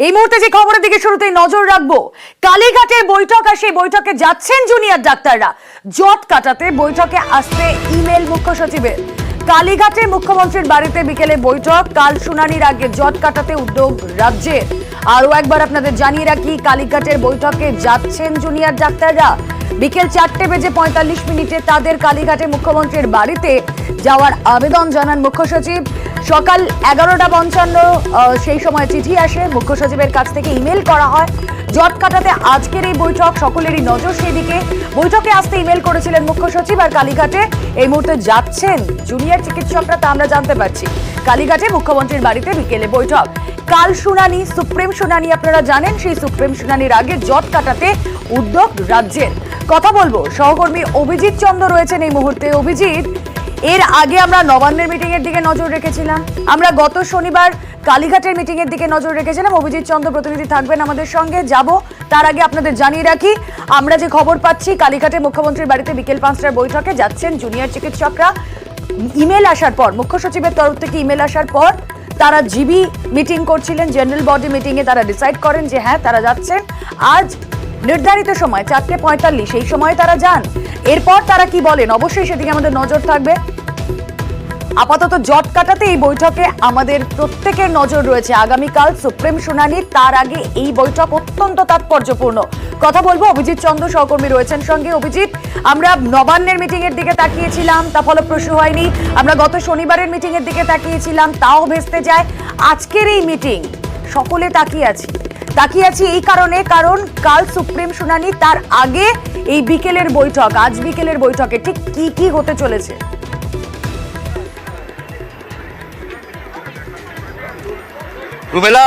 এই মুহূর্তে যে খবরের দিকে শুরুতেই নজর রাখবো, কালীঘাটের বৈঠক আর সেই বৈঠকে যাচ্ছেন জুনিয়র ডাক্তাররা। জট কাটাতে বৈঠকে আসতে ইমেল মুখ্য সচিবের। কালীঘাটে মুখ্যমন্ত্রীর বাড়িতে বিকেলে বৈঠক, কাল শুনানির আগে জট কাটাতে উদ্যোগ রাজ্যের। আরো একবার আপনাদের জানিয়ে রাখি, কালীঘাটের বৈঠকে যাচ্ছেন জুনিয়র ডাক্তাররা। বিকেল 4:45 তাদের কালীঘাটে মুখ্যমন্ত্রীর বাড়িতে যাওয়ার আবেদন জানান মুখ্য সচিব। সকাল 11:55 সেই সময় চিঠি আসে, মুখ্য সচিবের কাছ থেকে ইমেল করা হয়। জট কাটাতে আজকের এই বৈঠক, সকলেরই নজর সেদিকে। বৈঠকে আসতে ইমেল করেছিলেন মুখ্য সচিব, আর কালীঘাটে এই মুহূর্তে যাচ্ছেন জুনিয়র চিকিৎসকরা, তা আমরা জানতে পারছি। কালীঘাটে মুখ্যমন্ত্রীর বাড়িতে বিকেলে বৈঠক। কাল শুনানি, সুপ্রিম শুনানি আপনারা জানেন, সেই সুপ্রিম শুনানির আগে জট কাটাতে উদ্যোগ রাজ্যের। কথা বলবো, সহকর্মী অভিজিৎ চন্দ্র রয়েছেন এই মুহূর্তে। অভিজিৎ, এর আগে আমরা নবান্নের মিটিং এর দিকে নজর রেখেছিলাম, আমরা গত শনিবার কালীঘাটের মিটিং এর দিকে নজর রেখেছিলাম। অভিজিৎ চন্দ্র প্রতিনিধি থাকবেন আমাদের সঙ্গে, যাব তার আগে আপনাদের জানিয়ে রাখি, আমরা যে খবর পাচ্ছি, কালীঘাটে মুখ্যমন্ত্রীর বাড়িতে বিকেল 5টার বৈঠকে যাচ্ছেন জুনিয়র চিকিৎসকরা। ইমেল আসার পর, মুখ্য সচিবের তরফ থেকে ইমেল আসার পর তারা জিবি মিটিং করছিলেন, জেনারেল বডি মিটিং এ তারা ডিসাইড করেন যে হ্যাঁ তারা যাচ্ছেন। আজ নির্ধারিত সময় 4:45 এই সময় তারা যান। এরপর তারা কি বলেন অবশ্যই সেদিকে আমাদের নজর থাকবে। আপাতত জট কাটাতে এই বৈঠকে আমাদের প্রত্যেকের নজর রয়েছে। আগামীকাল সুপ্রিম শুনানি, তার আগে এই বৈঠক অত্যন্ত তাৎপর্যপূর্ণ। কথা বলবো, অভিজিৎ চন্দ্র সহকর্মী রয়েছেন সঙ্গে। অভিজিৎ, আমরা নবান্নের মিটিং এর দিকে তাকিয়েছিলাম, তা ফলপ্রসূ হয়নি। আমরা গত শনিবারের মিটিং এর দিকে তাকিয়েছিলাম, তাও ভেস্তে যায়। আজকের এই মিটিং সকলে তাকিয়ে আছি এই কারণে, কারণ কাল সুপ্রিম শুনানি, তার আগে এই বিকেলের বৈঠক। আজ বিকেলের বৈঠকে ঠিক কি কি হতে চলেছে? রুমেলা,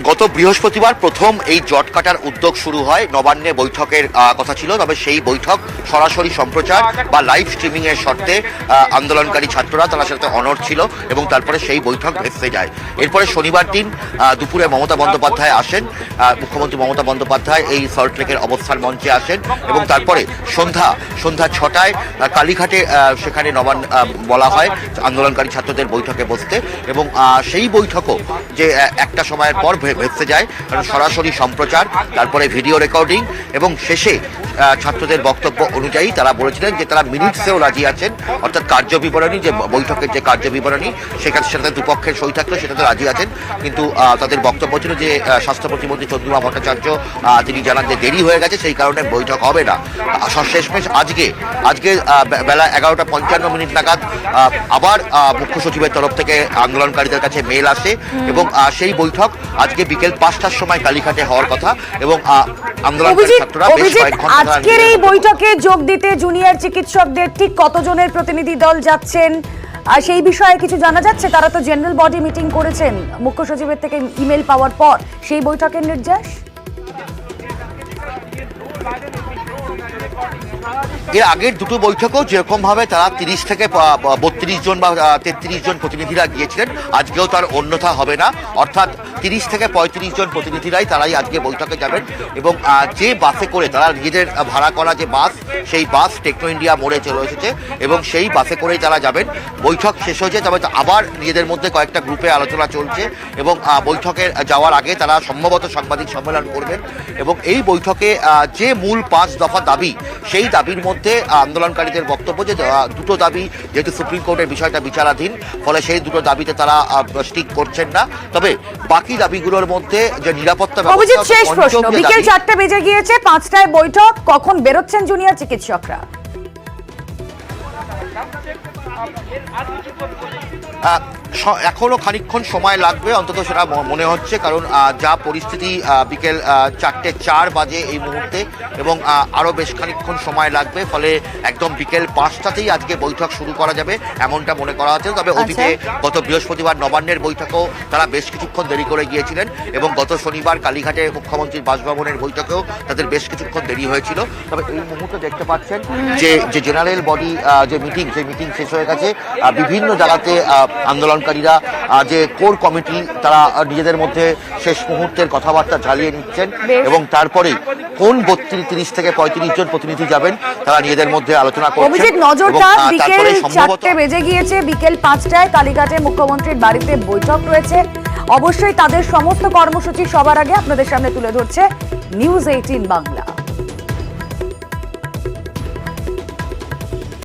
গত বৃহস্পতিবার প্রথম এই জট কাটার উদ্যোগ শুরু হয়। নবান্নে বৈঠকের কথা ছিল, তবে সেই বৈঠক সরাসরি সম্প্রচার বা লাইভ স্ট্রিমিং এর শর্তে আন্দোলনকারী ছাত্ররা তারা সাথে অনড় ছিল এবং তারপরে সেই বৈঠক ভেস্তে যায়। এরপরে শনিবার দিন দুপুরে মমতা বন্দ্যোপাধ্যায় আসেন, মুখ্যমন্ত্রী মমতা বন্দ্যোপাধ্যায় এই সল্টলেকের অবস্থান মঞ্চে আসেন এবং তারপরে সন্ধ্যা 6টায় কালীঘাটে সেখানে বলা হয় আন্দোলনকারী ছাত্রদের বৈঠকে বসতে, এবং সেই বৈঠকও যে একটা সময়ের পর ভেস্তে যায়, কারণ সরাসরি সম্প্রচার, তারপরে ভিডিও রেকর্ডিং, এবং শেষে ছাত্রদের বক্তব্য অনুযায়ী তারা বলেছিলেন যে তারা মিনিটসেও রাজি আছেন, অর্থাৎ কার্য বিবরণী, যে বৈঠকের যে কার্য বিবরণী সেখানে সেটাতে দুপক্ষের সই থাকলে সেটাতে রাজি আছেন। কিন্তু তাদের বক্তব্য ছিল যে স্বাস্থ্য প্রতিমন্ত্রী চন্দ্রিমা ভট্টাচার্য তিনি জানান যে দেরি হয়ে গেছে, সেই কারণে বৈঠক হবে না। শেষমেশ আজকে বেলা 11:55 নাগাদ আবার মুখ্য সচিবের তরফ থেকে আন্দোলনকারীদের কাছে মেল আসে এবং সেই বৈঠক আজকে বিকেল 5টার সময় কালীঘাটে হওয়ার কথা। এবং আন্দোলনকারী ছাত্ররা আজকের এই বৈঠকে যোগ দিতে জুনিয়র চিকিৎসকদের ঠিক কতজনের প্রতিনিধি দল যাচ্ছেন আর সেই বিষয়ে কিছু জানা যাচ্ছে? তারা তো জেনারেল বডি মিটিং করেছেন, মুখ্য সচিবের থেকে ইমেল পাওয়ার পর সেই বৈঠকের নির্দেশ। এর আগের দুটো বৈঠকেও যেরকম ভাবে তারা 30 থেকে 32 জন বা 33 জন প্রতিনিধিরা গিয়েছিলেন, আজকেও তার অন্যথা হবে না। অর্থাৎ 30 থেকে 35 জন প্রতিনিধিরাই তারাই আজকে বৈঠকে যাবেন এবং যে বাসে করে তারা নিজেদের ভাড়া করা যে বাস, সেই বাস টেকনো ইন্ডিয়া মোড়ে চলে এসেছে এবং সেই বাসে করেই তারা যাবেন। বৈঠক শেষ হয়েছে, তবে আবার নিজেদের মধ্যে কয়েকটা গ্রুপে আলোচনা চলছে এবং বৈঠকে যাওয়ার আগে তারা সম্ভবত সাংবাদিক সম্মেলন করবেন। এবং এই বৈঠকে যে মূল 5 দফা দাবি, সেই দাবির মধ্যে আন্দোলনকারীদের বক্তব্য যে দুটো দাবি, যেহেতু সুপ্রিম কোর্টের বিষয়টা বিচারাধীন, ফলে সেই দুটো দাবিতে তারা স্টিক করছেন না। তবে বাকি দাবিগুলোর মধ্যে যে নিরাপত্তা ব্যবস্থা, শেষ প্রশ্ন, বিকেল 4টা বেজে গিয়েছে, 5টায় বৈঠক, কখন বেরোচ্ছেন জুনিয়র চিকিৎসকরা? এখনো খানিকক্ষণ সময় লাগবে, অন্তত সেটা মনে হচ্ছে, কারণ যা পরিস্থিতি বিকেল 4:04 বাজে এই মুহূর্তে, এবং আরও বেশ খানিকক্ষণ সময় লাগবে, ফলে একদম বিকেল 5টাতেই আজকে বৈঠক শুরু করা যাবে এমনটা মনে করা হচ্ছে। তবে অতীতে গত বৃহস্পতিবার নবান্নের বৈঠকেও তারা বেশ কিছুক্ষণ দেরি করে গিয়েছিলেন এবং গত শনিবার কালীঘাটে মুখ্যমন্ত্রীর বাসভবনের বৈঠকেও তাদের বেশ কিছুক্ষণ দেরি হয়েছিল। তবে এই মুহূর্তে দেখতে পাচ্ছেন যে জেনারেল বডি যে মিটিং, সেই মিটিং শেষ হয়ে গেছে। বিভিন্ন জায়গাতে আন্দোলনকারীরা যে কোর কমিটি, তারা নিজেদের মধ্যে শেষ মুহূর্তের কথাবার্তা ঝালিয়ে নিচ্ছেন এবং তারপরে কোন 30 থেকে 35 জন প্রতিনিধি যাবেন তারা নিজেদের মধ্যে আলোচনা করছেন। অভিজিৎ, নজরটা বিকেল 4টে বেজে গিয়েছে, বিকেল 5টায় কালীঘাটে মুখ্যমন্ত্রীর বাড়িতে বৈঠক রয়েছে। অবশ্যই তাদের সমস্ত কর্মসূচি সবার আগে আপনাদের সামনে তুলে ধরছে নিউজ 18 বাংলা।